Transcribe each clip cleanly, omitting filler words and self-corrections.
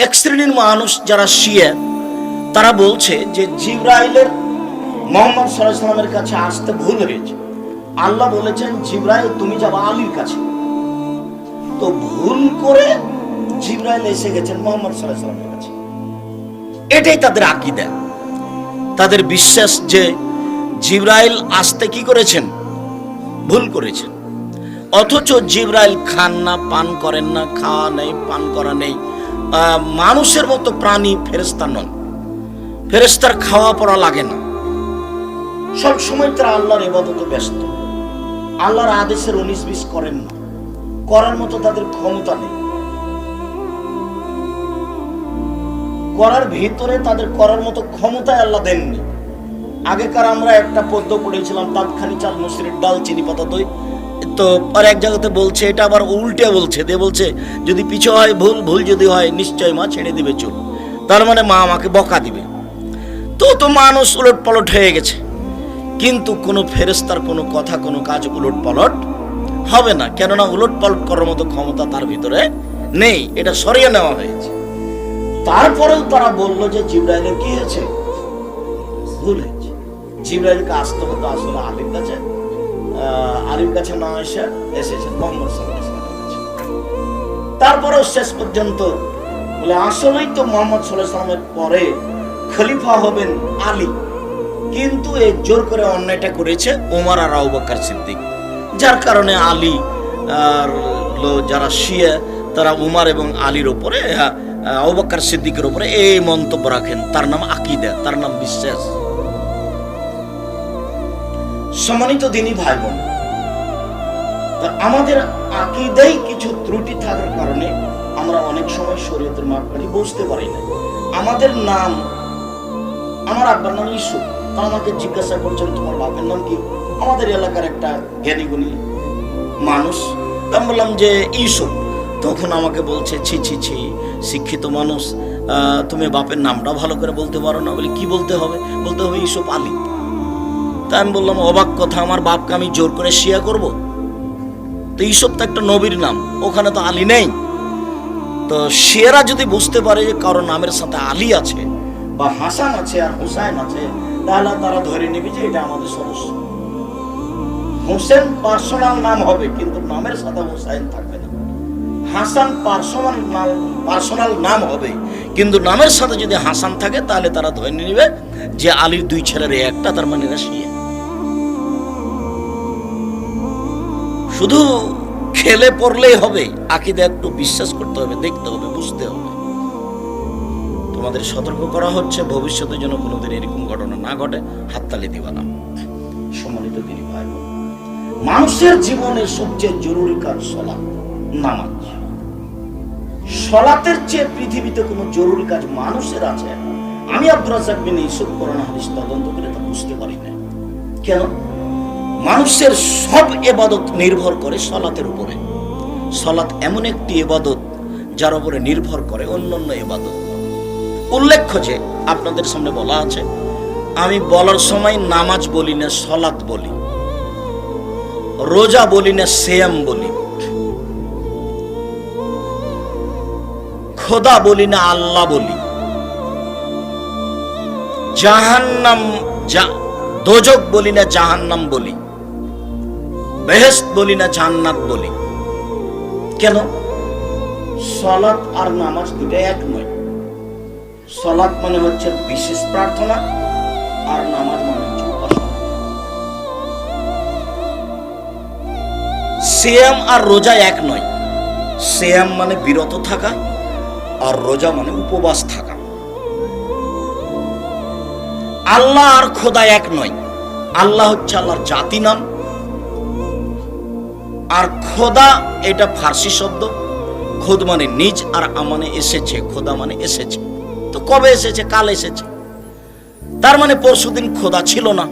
এক শ্রেণীর মানুষ যারা শিয়া তারা বলছে যে জিবরাইলের মুহাম্মদ সাল্লাল্লাহু আলাইহি ওয়াসাল্লামের কাছে আসতে ভুল হয়েছে। আল্লাহ বলেছেন জিবরাইল তুমি যাবা আলীর কাছে, তো ভুল করে জিবরাইল এসে গেছেন মুহাম্মদ সাল্লাল্লাহু আলাইহি ওয়াসাল্লামের কাছে। এটাই তাদের আকীদা, তাদের বিশ্বাস যে জিবরাইল আসতে কি করেছেন, ভুল করেছেন। অথচ জিবরাইল খান না, পান করেন না, খাওয়া নেই, পান করা নেই, মানুষের মতো প্রাণী, ফেরেশতা নন। ফেরেশতার খাওয়া পড়া লাগে না, সব সময় তারা আল্লাহর ইবাদতে ব্যস্ত। আল্লাহর আদেশের 19-20 করেন না, করার মতো তাদের ক্ষমতা নেই। করার ভিতরে তাদের করার মতো ক্ষমতায় আল্লাহ দেননি। আগেকার আমরা একটা পদ্য পড়েছিলাম, তাৎখানি চাল মুসরির ডাল চিনি পাতা দই, তো আর এক জায়গাতে বলছে, এটা আবার উল্টে বলছে, দিয়ে বলছে যদি পিছু হয় ভুল, ভুল যদি হয় নিশ্চয় মা ছেড়ে দিবে চুল। তার মানে মা আমাকে বকা দিবে। তো মানুষ উলট পালট হয়ে গেছে, কিন্তু কোনো ফেরেশতার কোনো কথা, কোনো কাজ উলট পালট হবে না, কেননা উলট পালট করার মতো ক্ষমতা তার ভিতরে নেই, এটা সরিয়ে নেওয়া হয়েছে। তারপরেও তারা বলল যে জিবরাইলের কি হয়েছে, ভুল হয়েছে। জিবরাইলকে আসতে হতো আসলে আলীর কাছে, আলীর কাছে না এসেছেন মুহাম্মদ সাল্লাল্লাহু আলাইহি ওয়াসাল্লামের কাছে। তারপরেও শেষ পর্যন্ত বলে আসলেই তো মুহাম্মদ সাল্লাল্লাহু আলাইহি ওয়াসাল্লামের পরে খলিফা হবেন আলী, কিন্তু এই জোর করে অন্যায়টা করেছে ওমর আর আবু বকর সিদ্দিক, যার কারণে আলী আর যারা শিয়া তারা উমর এবং আলীর উপরে, আবু বকর সিদ্দিকের উপরে এই মন্তব্য রাখেন। তার নাম আকীদা, তার নাম বিশ্বাস। সম্মানিত দ্বীনী ভাই বোন, আমাদের আকীদায় কিছু ত্রুটি থাকার কারণে আমরা অনেক সময় শরীয়তের মাপকাঠি বুঝতে পারি না। আমাদের নাম, আমার আব্বার নাম ইসু, তা আমাকে জিজ্ঞাসা করছেন তোমার বাপের নাম কি? আমাদের এলাকার একটা জ্ঞানীগুণী মানুষ, আমি বললাম যে ইউসুফ। তখন আমাকে বলছে ছি ছি ছি, শিক্ষিত মানুষ, তুমি বাপের নামটা ভালো করে বলতে পারো না? বলি কি বলতে হবে? বলতে হবে ইউসুফ আলী। তা আমি বললাম অবাক কথা, আমার বাপকে আমি জোর করে শিয়া করব? তো ইউসুফ তো একটা নবীর নাম, ওখানে তো আলী নেই। তো শিয়ারা যদি বুঝতে পারে যে কারো নামের সাথে আলী আছে বা হাসান আছে আর হুসাইন আছে, তাহলে তারা ধরে নেবে যে এটা আমাদের সদস্য। হোসেন পার্সোনাল নাম হবে, কিন্তু নামের সাথে হুসাইন থাকবে না। হাসান পার্সোনাল নাম হবে, কিন্তু নামের সাথে যদি হাসান থাকে তাহলে তারা ধরে নেবে যে আলীর দুই ছেলের একটা, তার মানে এরা শিয়া। শুধু খেলে পড়লেই হবে, আকীদা একটু বিশ্বাস করতে হবে, দেখতে হবে, বুঝতে হবে। তোমাদের সতর্ক করা হচ্ছে ভবিষ্যতে যেন কোনোদিন এরকম ঘটনা না ঘটে, হাততালি দিবা না। সম্মানিত দিনী ভাই, মানুষের জীবনের সবচেয়ে জরুরি কাজ সালাত, নামাজ। সালাতের চেয়ে পৃথিবীতে কোনো জরুরি কাজ মানুষের আছে আমি আব্দুর রাজ্জাক বিন ইউসুফ কোরআন হাদিস তদন্ত করে তা বুঝতে পারি না। কেন? মানুষের সব ইবাদত নির্ভর করে সালাতের উপরে। সালাত এমন একটি ইবাদত যার উপরে নির্ভর করে অন্যান্য ইবাদত। উল্লেখ্য যে আপনাদের সামনে বলা আছে, আমি বলার সময় নামাজ বলি না, সালাত বলি, রোজা বলি না, সিয়াম বলি, খোদা বলি না, আল্লাহ বলি, জাহান্নাম দোজক বলি না, জাহান্নাম বলি, বেহেশত বলি না, জান্নাত বলি। কেন? সালাত আর নামাজ দুটো এক নয়। সালাত মানে হচ্ছে বিশেষ প্রার্থনা, আর নামাজ মানে হচ্ছে উপাসনা। সিয়াম আর রোজা এক নয়। সিয়াম মানে বিরত থাকা, আর রোজা মানে উপবাস থাকা। আল্লাহ আর খোদা এক নয়। আল্লাহ হচ্ছে আল্লাহর জাতি নাম, আর খোদা এটা ফার্সি শব্দ। খোদ মানে নিজ, আর মানে এসেছে, খোদা মানে এসেছে। তো কবে এসেছে? কাল এসেছে, তার মানে পরশুদিন খোদা ছিল না।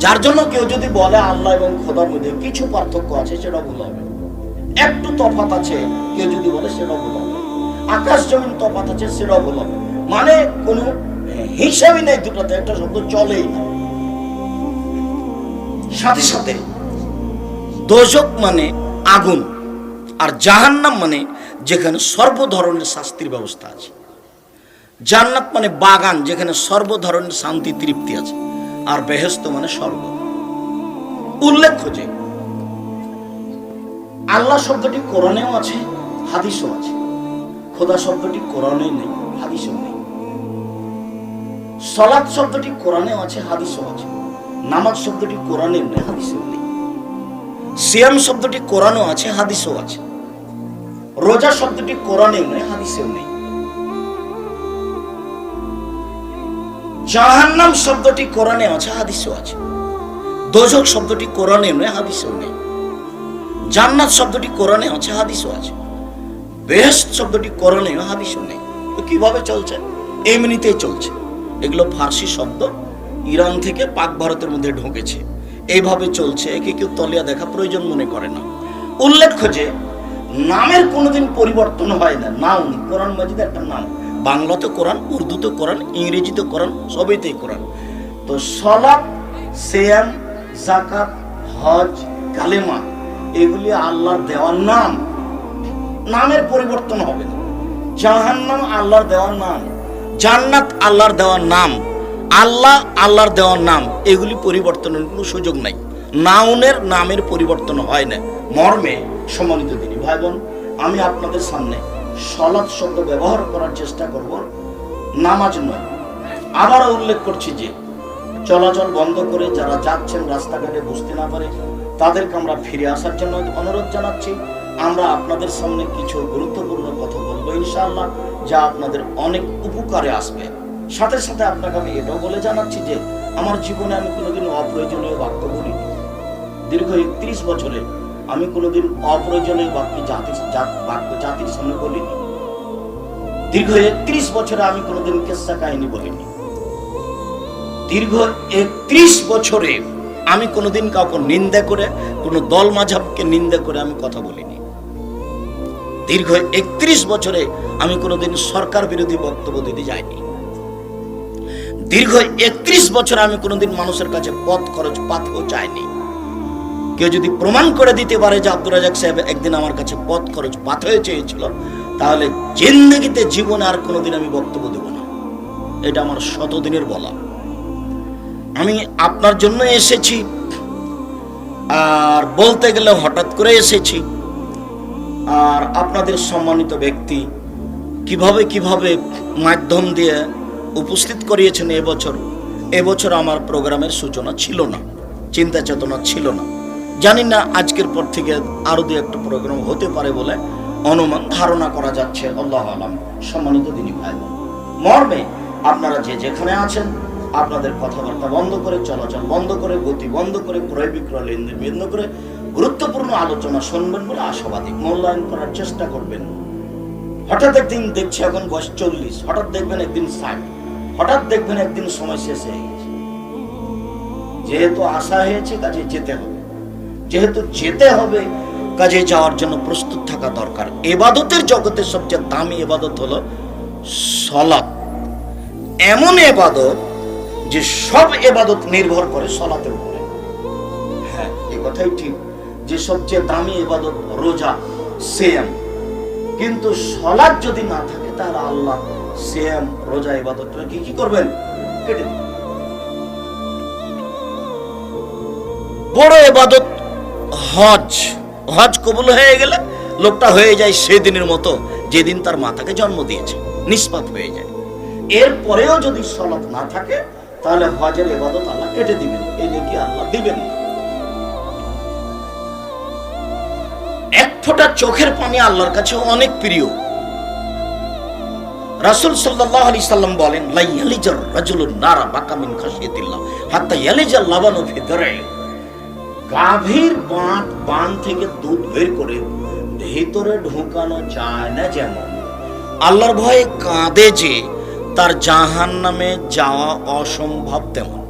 যার জন্য কেউ যদি বলে আল্লাহ এবং খোদার মধ্যে কিছু পার্থক্য আছে, সেটা ভুল হবে। একটু তফাৎ আছে কেউ যদি বলে, সেটা ভুল হবে। আকাশ জমিন তফাৎ আছে, সেটা ভুল হবে। মানে কোনো হিসাবই নেই দুটাতে, একটা শব্দ চলেই না। সাথে সাথে দোজক মানে আগুন, আর জাহান্নাম মানে যেখানে সর্ব ধরনের শাস্তির ব্যবস্থা আছে। জান্নাত মানে বাগান, যেখানে সর্ব ধরনের শান্তি তৃপ্তি আছে। আর বেহেশত মানে স্বর্গ। উল্লেখ্য যে আল্লাহ শব্দটি কোরআনেও আছে, হাদিসও আছে। খোদা শব্দটি কোরআনে নেই, হাদিসও নেই। সালাত শব্দটি কোরআনেও আছে, হাদিসও আছে। নামাজ শব্দটি কোরআনেও নেই, হাদিসেও নেই। সিয়াম শব্দটি কোরআনেও আছে, হাদিসও আছে। রোজা শব্দটি কোরআনেও নেই, হাদিসেও নেই। জাহান্নাম শব্দটি কোরআনে আছে, হাদিসেও আছে। দোজখ শব্দটি কোরআনেও নেই, হাদিসেও নেই। জান্নাত শব্দটি কোরআনে আছে, হাদিসও আছে। বেহেশত শব্দটি কোরআনেও, হাদিসও নেই। তো কিভাবে চলছে? এমনিতেই চলছে। এগুলো ফার্সি শব্দ, ইরান থেকে পাক ভারতের মধ্যে ঢুকেছে। এইভাবে চলছে, একে কেউ তলিয়া দেখা প্রয়োজন মনে করে না। উল্লেখ্য যে নামের কোনোদিন পরিবর্তন হয় না। নাউন কোরআন মাজিদ একটা নাম। বাংলাতে কোরআন, উর্দুতে কোরআন, ইংরেজিতে কোরআন, সবইতেই কোরআন। তো সালাত, সিয়াম, যাকাত, হজ, কালেমা এগুলি আল্লাহর দেওয়ার নাম। নামের পরিবর্তন হবে না। জাহান্নাম আল্লাহর দেওয়ার নাম, জান্নাত আল্লাহর দেওয়ার নাম, আল্লাহ আল্লাহর দেওয়ার নাম। এগুলি পরিবর্তনের কোনো সুযোগ নাই। নাউনের নামের পরিবর্তন হয় না। মর্মে সম্মানিত দিনী ভাই বোন, আমি আপনাদের সামনে সালাত শব্দ ব্যবহার করার চেষ্টা করব, নামাজ নয়। আবারও উল্লেখ করছি যে চলাচল বন্ধ করে যারা যাচ্ছেন রাস্তাঘাটে বুঝতে না পারে তাদেরকে আমরা ফিরে আসার জন্য অনুরোধ জানাচ্ছি। আমরা আপনাদের সামনে কিছু গুরুত্বপূর্ণ কথা বলবো ইনশাআল্লাহ, যা আপনাদের অনেক উপকারে আসবে। সাথে সাথে আপনাকে আমি এটাও বলে জানাচ্ছি যে আমার জীবনে আমি কোনোদিন অপ্রয়োজনীয় বাক্য বলিনি। দীর্ঘ 31 বছরে আমি কোনোদিন অপ্রয়োজনীয় বাক্য জাতির সামনে বলিনি। দীর্ঘ 31 বছরে আমি কোনোদিন কিসসা কাহিনী বলিনি। দীর্ঘ 31 বছরে আমি কোনোদিন কাউকে নিন্দা করে, কোনো দল মাঝাবকে নিন্দা করে আমি কথা বলিনি। দীর্ঘ 31 বছরে আমি কোনোদিন সরকার বিরোধী বক্তব্য দিতে যাইনি। দীর্ঘ 31 বছর আমি কোনোদিন মানুষের কাছে পথ খরচ পাথেও চাইনি। কেউ যদি প্রমাণ করে দিতে পারে যে আব্দুর রাজাক সাহেব একদিন আমার কাছে পথ খরচ পাথেও চেয়েছিল, তাহলে জিন্দেগিতে জীবনে আর কোনোদিন আমি বক্তব্য দেব না। এটা আমার শতদিনের বলা। আমি আপনার জন্য এসেছি, আর বলতে গেলে হঠাৎ করে এসেছি। আর আপনাদের সম্মানিত ব্যক্তি কিভাবে কিভাবে মাধ্যম দিয়ে উপস্থিত করিয়েছেন এবছর আমার প্রোগ্রামের সূচনা ছিল না, চিন্তা চেতনা ছিল না। জানি না আজকের পর থেকে আরো দু একটা প্রোগ্রাম হতে পারে বলে অনুমান ধারণা করা যাচ্ছে, আল্লাহু আলাম। সম্মানিত দিনী ভাই বোন, মর্মে আপনারা যে যেখানে আছেন আপনাদের কথাবার্তা বন্ধ করে, চলাচল বন্ধ করে, গতি বন্ধ করে, ক্রয় বিক্রয় লেনদেন বন্ধ করে গুরুত্বপূর্ণ আলোচনা শুনবেন বলে আশাবাদী। মূল্যায়ন করার চেষ্টা করবেন। হঠাৎ একদিন দেখছি এখন বয়স 40, হঠাৎ দেখবেন একদিন 60, হঠাৎ দেখবেন একদিন সময় শেষ হয়ে গেছে। যেহেতু আশা হয়েছে কাজে যেতে হবে, যেহেতু যেতে হবে কাজে যাওয়ার জন্য প্রস্তুত থাকা দরকার। ইবাদতের জগতের সবচেয়ে দামি ইবাদত হলো সালাত। এমন ইবাদত যে সব ইবাদত নির্ভর করে সালাতের উপরে। হ্যাঁ, এই কথাই ঠিক যে সবচেয়ে দামি ইবাদত রোজা, সিয়াম। কিন্তু সালাত যদি না থাকে তাহলে আল্লাহ সিয়াম, রোজা ইবাদতটা কি করবেন? কেটে দিবেন। বড় ইবাদত হজ কবুল হয়ে গেলে লোকটা হয়ে যায় সেদিনের মতো যেদিন তার মাতাকে জন্ম দিয়েছে, নিষ্পাপ হয়ে যায়। এরপরেও যদি সালাত না থাকে তাহলে হজের ইবাদত আল্লাহ কেটে দিবেন, এই নেকি আল্লাহ দিবেন না। এক ফোঁটা চোখের পানি আল্লাহর কাছে অনেক প্রিয়। রাসূল সাল্লাল্লাহু আলাইহি সাল্লাম বলেন, লা ইয়ালিজার রাজুলুন নারা বাকা মিন খাশিয়াতিল্লাহ হাত্তা ইয়ালিজাল লাবানু ফি দারই। গাভীর বান থেকে দুধ বের করে ভিতরে ঢোকানো যায় না, যেমন আল্লাহর ভয়ে কাঁদে যে তার জাহান্নামে যাওয়া অসম্ভব, তেমন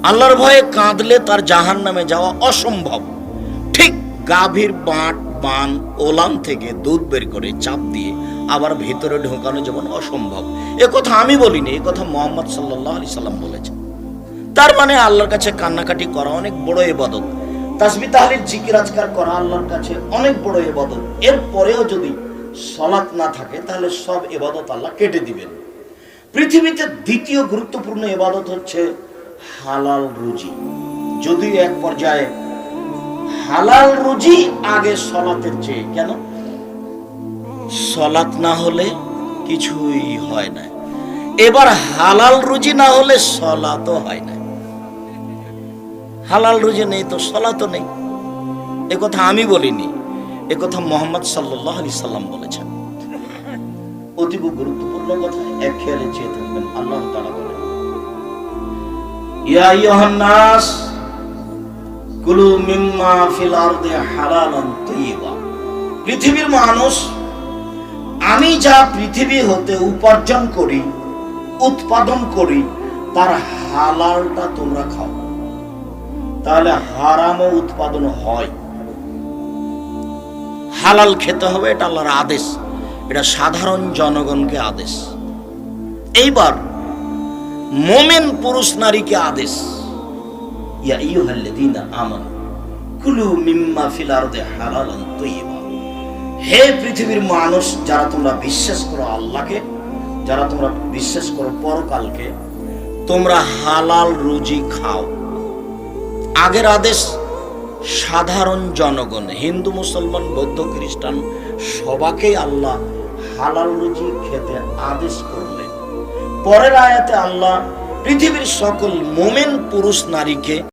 আল্লাহর ভয়ে কাঁদলে তার জাহান্নামে যাওয়া অসম্ভব। ঠিক গাভীর বান ওলান থেকে দুধ বের করে চাপ দিয়ে আবার ভিতরে ঢোকানো যেমন অসম্ভব। এ কথা আমি বলিনি, এ কথা মুহাম্মদ সাল্লাল্লাহু আলাইহি সাল্লাম বলেছেন। তার মানে আল্লাহর কাছে কান্নাকাটি করা অনেক বড় ইবাদত। তাসবিহ তাহলিল জিকির আজকার করা আল্লাহর কাছে অনেক বড় ইবাদত। এরপরেও যদি সালাত না থাকে তাহলে সব ইবাদত আল্লাহ কেটে দিবেন। পৃথিবীতে দ্বিতীয় গুরুত্বপূর্ণ ইবাদত হচ্ছে হালাল রুজি। যদিও এক পর্যায়ে হালাল রুজি আগে সালাতের চেয়ে। কেন? সালাত না হলে কিছুই হয় না। এবার হালাল রুজি না হলে সালাতও হয় না। হালাল রুজি নেই তো সালাতও নেই। এ কথা আমি বলিনি, এ কথা মুহাম্মদ সাল্লাল্লাহু আলাইহি সাল্লাম বলেছেন। অতীব গুরুত্বপূর্ণ কথা, এক খেয়ালে চেয়ে থাকবেন। আল্লাহ তাআলা বলেন, ইয়া আইয়ুহান নাস কুলু মিম্মা ফিল আরদি হালালান তাইয়্যিবা। পৃথিবীর মানুষ, আমি যা পৃথিবী হতে উপার্জন করি, উৎপাদন করি, তার হালালটা তোমরা খাও। তাহলে হারামও উৎপাদন হয়। হালাল খেতে হবে, এটা আল্লাহর আদেশ, এটা সাধারণ জনগণকে আদেশ। এইবার মোমেন পুরুষ নারীকে আদেশ, ইয়া আইয়ুহাল্লাযীনা আমানু কুলু মিম্মা ফিল আরদি হালালান তাইয়্যিবা। হে পৃথিবীর মানুষ, যারা তোমরা বিশ্বাস করো আল্লাহকে, যারা তোমরা বিশ্বাস করো পরকালকে, তোমরা হালাল রুজি খাও। আগের আদেশ সাধারণ জনগণ, হিন্দু মুসলমান বৌদ্ধ খ্রিস্টান সবাইকেই আল্লাহ হালাল রুজি খেতে আদেশ করলেন। পরের আয়াতে আল্লাহ পৃথিবীর সকল মোমেন পুরুষ নারীকে